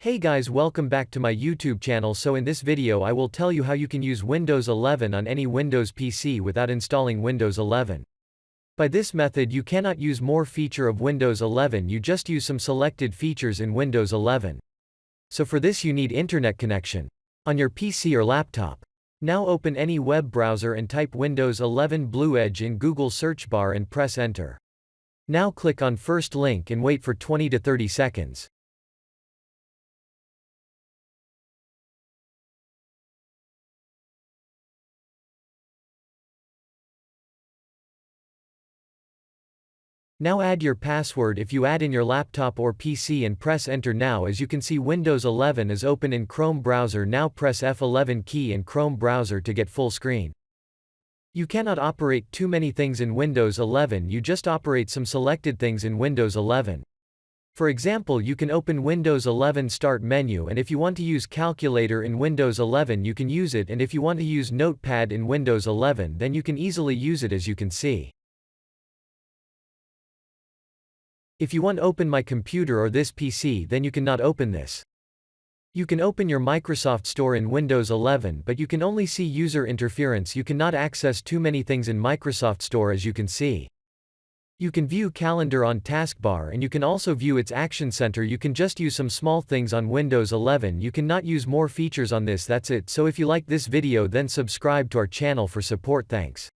Hey guys, welcome back to my YouTube channel. So in this video I will tell you how you can use Windows 11 on any Windows PC without installing Windows 11. By this method you cannot use more feature of Windows 11, you just use some selected features in Windows 11. So for this you need internet connection on your PC or laptop. Now open any web browser and type Windows 11 Blue Edge in Google search bar and press enter. Now click on first link and wait for 20 to 30 seconds. Now add your password if you add in your laptop or PC and press enter. Now as you can see Windows 11 is open in Chrome browser. Now press F11 key in Chrome browser to get full screen. You cannot operate too many things in Windows 11, you just operate some selected things in Windows 11. For example, you can open Windows 11 Start menu, and if you want to use Calculator in Windows 11 you can use it, and if you want to use Notepad in Windows 11 then you can easily use it as you can see. If you want to open my computer or this PC then you cannot open this. You can open your Microsoft Store in Windows 11 but you can only see user interference. You cannot access too many things in Microsoft Store as you can see. You can view calendar on taskbar and you can also view its action center. You can just use some small things on Windows 11. You cannot use more features on this. That's it. So if you like this video then subscribe to our channel for support. Thanks.